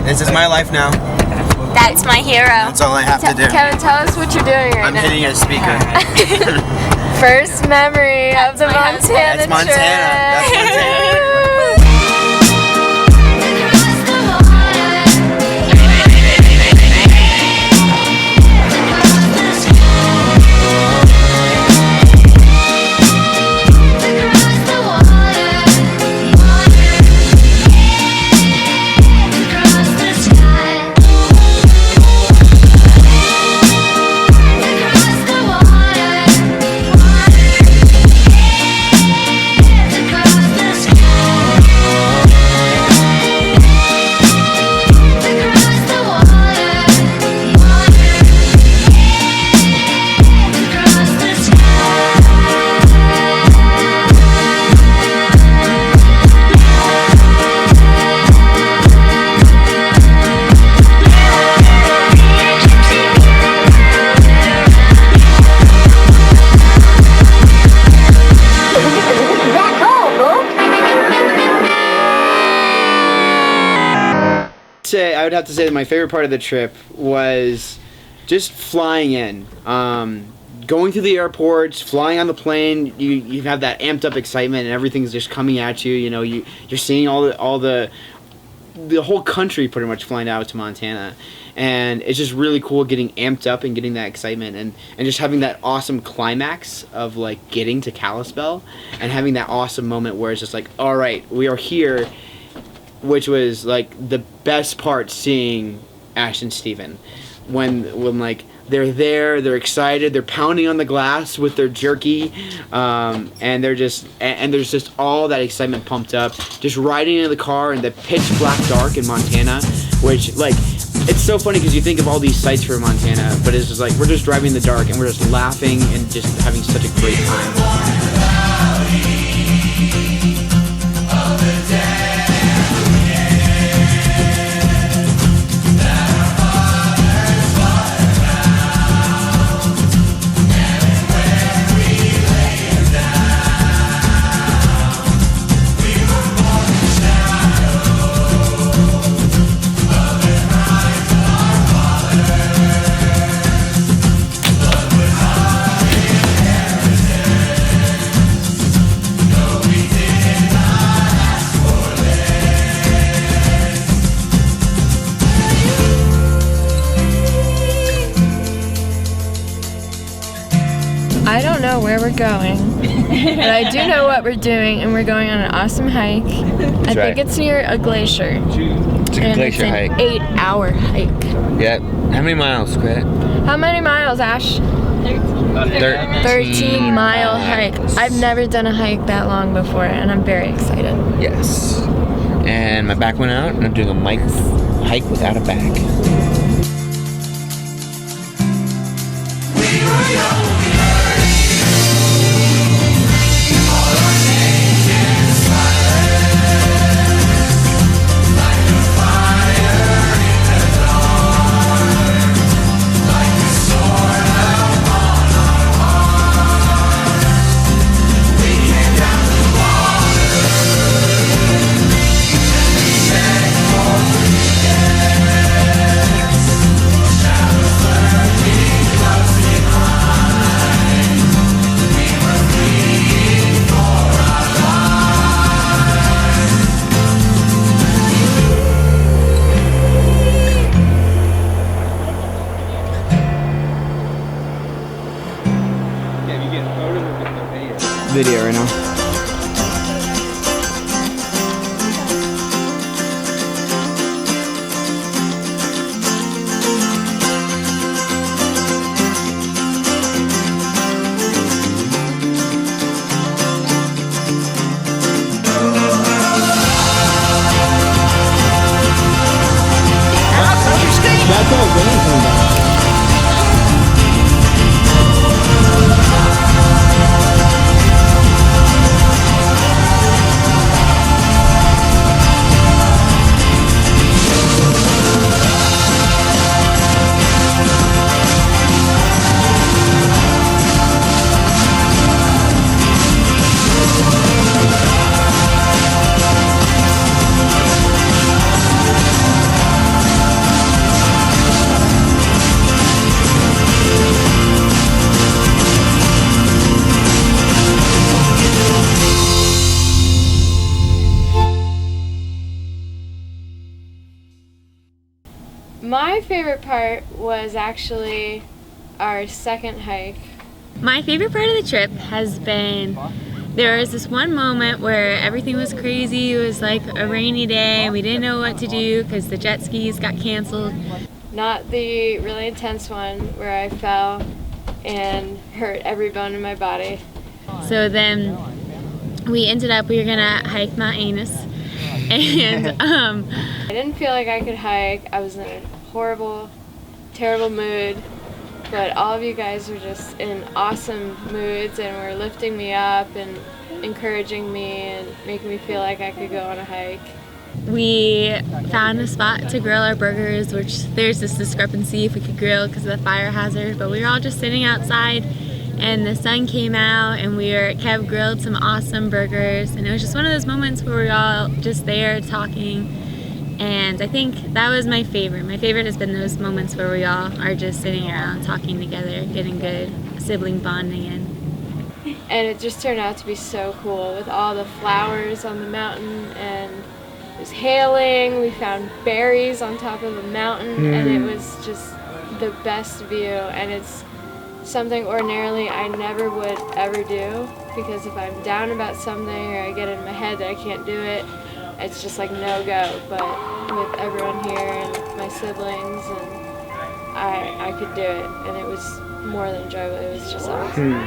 This is my life now. That's my hero. That's all I have to do. Kevin, tell us what you're doing right I'm now. hitting a speaker. First memory of the Montana That's trip. Montana. That's Montana. I would have to say that my favorite part of the trip was just flying in, going through the airports, flying on the plane. You have that amped up excitement and everything's just coming at you. You know, you're seeing all the whole country pretty much flying out to Montana, and it's just really cool getting amped up and getting that excitement and just having that awesome climax of like getting to Kalispell and having that awesome moment where it's just like, all right, we are here. Which was like the best part, seeing Ash and Steven when like they're there, they're excited, they're pounding on the glass with their jerky, and they're just and there's just all that excitement pumped up, just riding in the car in the pitch black dark in Montana, which like it's so funny because you think of all these sights for Montana, but it's just like we're just driving in the dark and we're just laughing and just having such a great time. I don't know where we're going, but I do know what we're doing, and we're going on an awesome hike. I think it's near a glacier. It's a glacier hike. 8-hour hike. Yeah. How many miles, Crit? How many miles, Ash? 13-mile hike. I've never done a hike that long before, and I'm very excited. Yes. And my back went out, and I'm doing a mic hike without a back. Video right now. That's all good. My favorite part was actually our second hike. My favorite part of the trip has been, there was this one moment where everything was crazy. It was like a rainy day and we didn't know what to do because the jet skis got canceled. Not the really intense one where I fell and hurt every bone in my body. So then we were gonna hike Mount Anus, and I didn't feel like I could hike. I was in a horrible, terrible mood, but all of you guys were just in awesome moods and were lifting me up and encouraging me and making me feel like I could go on a hike. we found a spot to grill our burgers, which there's this discrepancy if we could grill because of the fire hazard, but we were all just sitting outside and the sun came out and Kev grilled some awesome burgers, and it was just one of those moments where we were all just there talking, and I think that was my favorite. My favorite has been those moments where we all are just sitting around talking together, getting good sibling bonding in. And it just turned out to be so cool with all the flowers on the mountain, and it was hailing. We found berries on top of the mountain, and it was just the best view, and it's something ordinarily I never would ever do, because if I'm down about something or I get in my head that I can't do it, it's just like no go. But with everyone here and my siblings, and I could do it, and it was more than enjoyable. It was just awesome.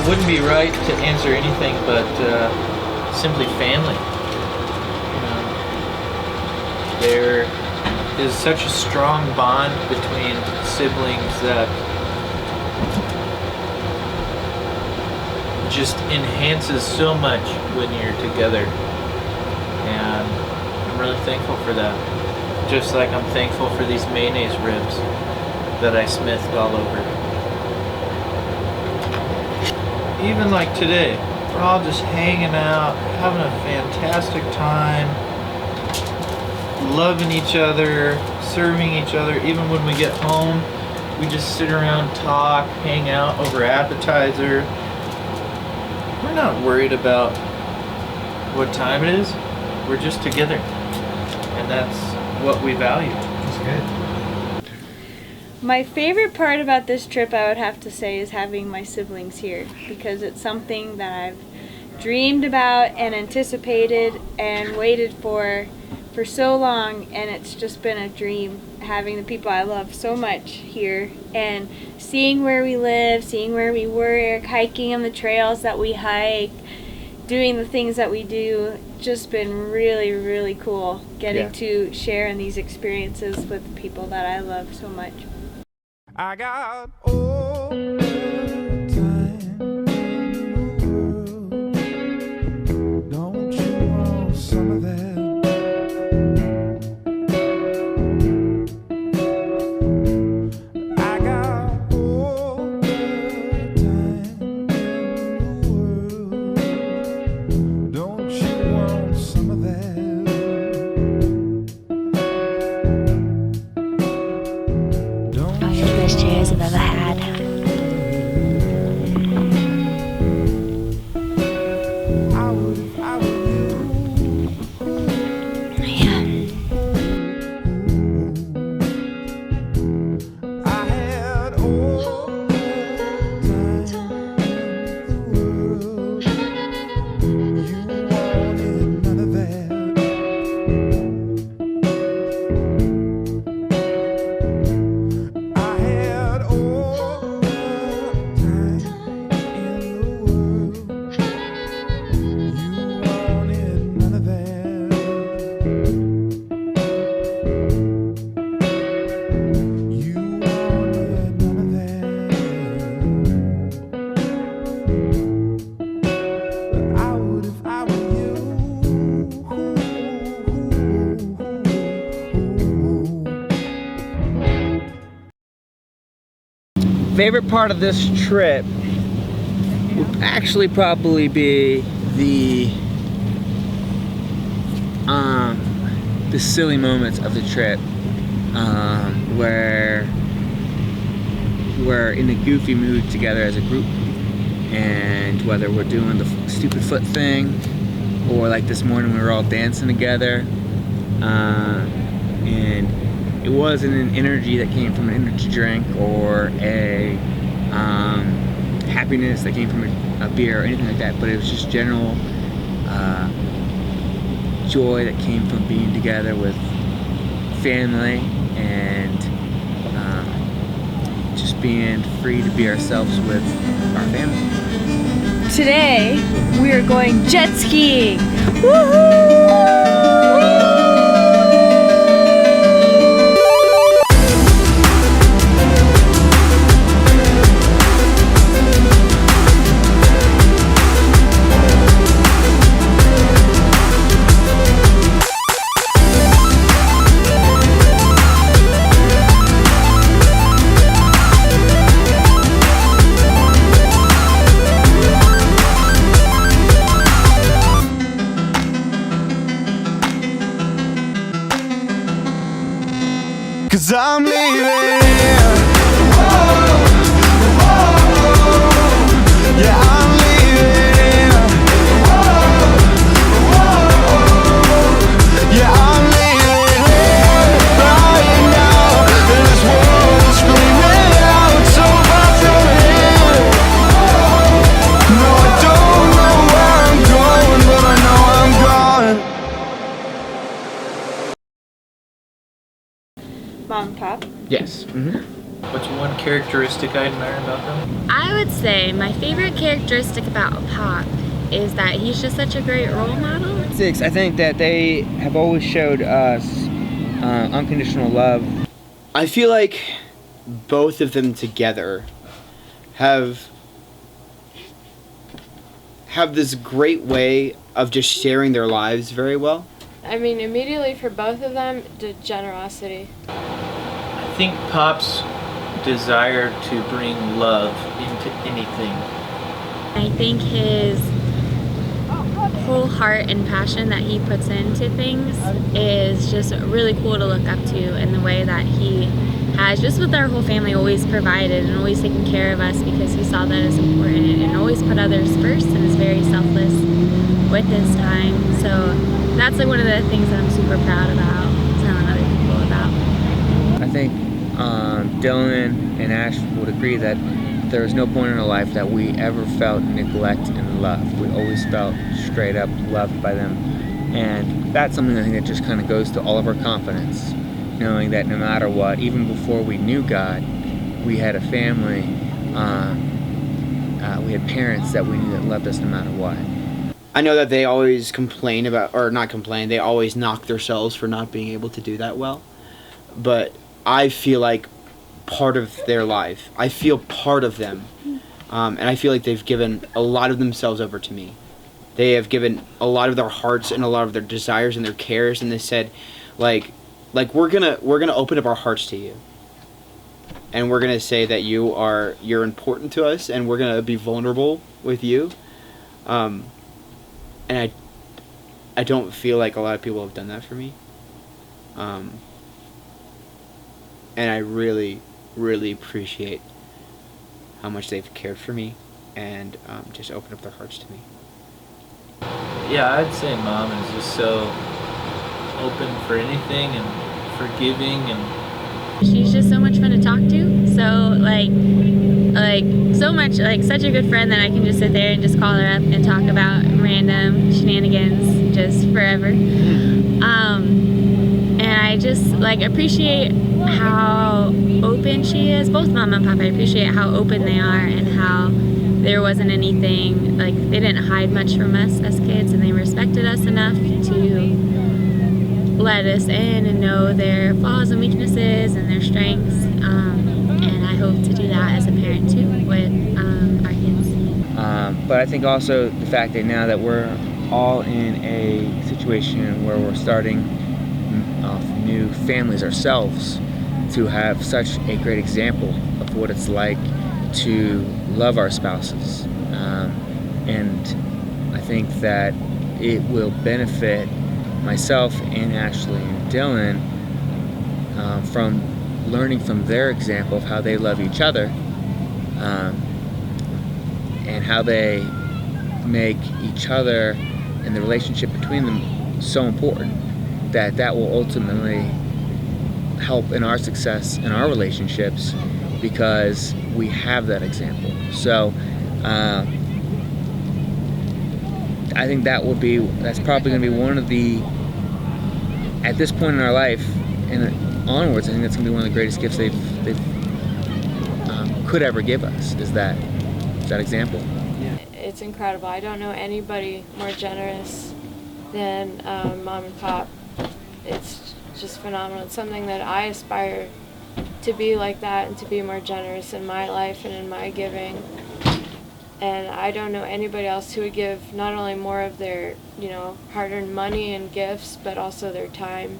Wouldn't be right to answer anything but simply family. There is such a strong bond between siblings that just enhances so much when you're together, and I'm really thankful for that. Just like I'm thankful for these mayonnaise ribs that I smithed all over. Even like today, we're all just hanging out, having a fantastic time, loving each other, serving each other. Even when we get home, we just sit around, talk, hang out over appetizer. We're not worried about what time it is. We're just together, and that's what we value. That's good. My favorite part about this trip, I would have to say, is having my siblings here, because it's something that I've dreamed about and anticipated and waited for so long, and it's just been a dream having the people I love so much here, and seeing where we live, seeing where we work, hiking on the trails that we hike, doing the things that we do. Just been really, really cool getting to share in these experiences with the people that I love so much. I got all the time in the world. Don't you want some of that? I got all the time in the world. Don't you want some of that? Best chairs I've ever had. favorite part of this trip would actually probably be the silly moments of the trip, where we're in a goofy mood together as a group, and whether we're doing the stupid foot thing, or like this morning we were all dancing together, and it wasn't an energy that came from an energy drink or a happiness that came from a beer or anything like that, but it was just general joy that came from being together with family and just being free to be ourselves with our family. Today, we are going jet skiing. Woohoo! 'Cause I'm leaving. Yeah, I'm leaving. Yeah, I'm leaving right now. This world is screaming out so far from here. No, I don't know where I'm going, but I know I'm gone. Mom and Pop. Yes. What's one characteristic I admire about them? I would say my favorite characteristic about Pop is that he's just such a great role model. 6, I think that they have always showed us unconditional love. I feel like both of them together have this great way of just sharing their lives very well. I mean, immediately for both of them, the generosity. I think Pop's desire to bring love into anything. I think his whole heart and passion that he puts into things is just really cool to look up to, and the way that he has, just with our whole family, always provided and always taken care of us because he saw that as important, and always put others first and is very selfless with his time. So that's like one of the things that I'm super proud about telling other people about. I think Dylan and Ash would agree that there was no point in our life that we ever felt neglect and love. We always felt straight up loved by them. And that's something I think that just kind of goes to all of our confidence, knowing that no matter what, even before we knew God, we had a family, we had parents that we knew that loved us no matter what. I know that they always complain about, or not complain, they always knock themselves for not being able to do that well. But I feel like part of their life, I feel part of them. And I feel like they've given a lot of themselves over to me. They have given a lot of their hearts and a lot of their desires and their cares, and they said, like we're gonna open up our hearts to you. And we're gonna say that you're important to us, and we're gonna be vulnerable with you. And I don't feel like a lot of people have done that for me. And I really, really appreciate how much they've cared for me and just opened up their hearts to me. Yeah, I'd say Mom is just so open for anything and forgiving, and She's just so much fun to talk to. So like so much, like such a good friend that I can just sit there and just call her up and talk about random shenanigans just forever. And I just like appreciate how open she is. Both Mom and Pop, I appreciate how open they are and how there wasn't anything, like they didn't hide much from us as kids, and they respected us enough to let us in and know their flaws and weaknesses and their strengths. And I hope to do that as a parent too with our kids. But I think also the fact that now that we're all in a situation where we're starting off new families ourselves, to have such a great example of what it's like to love our spouses. And I think that it will benefit myself and Ashley and Dylan from learning from their example of how they love each other, and how they make each other and the relationship between them so important that will ultimately help in our success in our relationships, because we have that example. So I think that's probably going to be one of the, at this point in our life and onwards, I think that's going to be one of the greatest gifts they've could ever give us, is that example. It's incredible. I don't know anybody more generous than Mom and Pop. It's just phenomenal. It's something that I aspire to be like that and to be more generous in my life and in my giving. And I don't know anybody else who would give not only more of their, hard-earned money and gifts, but also their time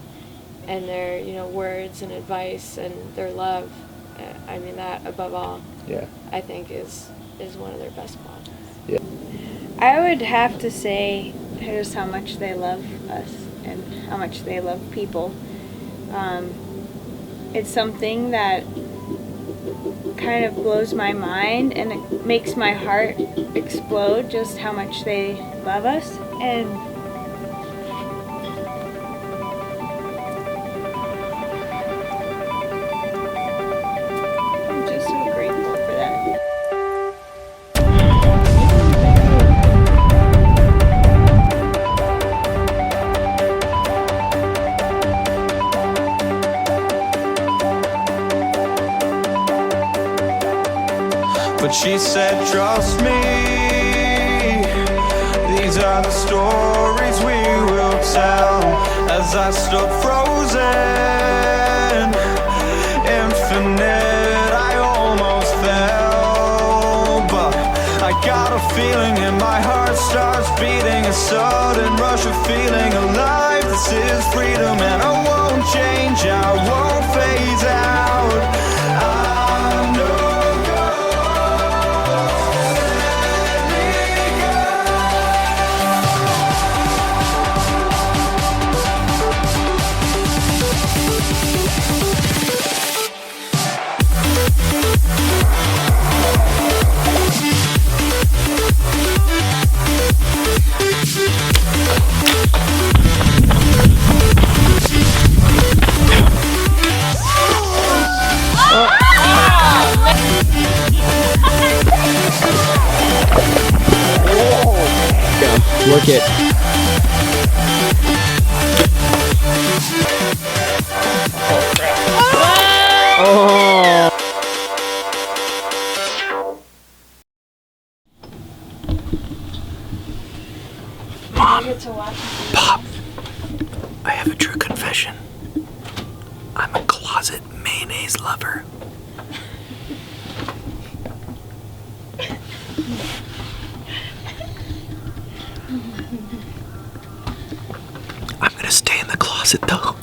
and their, words and advice and their love. I mean, that above all, I think is one of their best qualities. Yeah. I would have to say just how much they love us and how much they love people. It's something that kind of blows my mind, and it makes my heart explode just how much they love us. And I'm just so grateful for that. But she said, trust me, these are the stories we will tell. As I stood frozen, infinite, I almost fell. But I got a feeling and my heart starts beating, a sudden rush of feeling alive. This is freedom, and I won't change, I won't phase out. I know. Work it. Oh. Pop, I have a true confession. I'm a closet mayonnaise lover. I'm gonna stay in the closet though.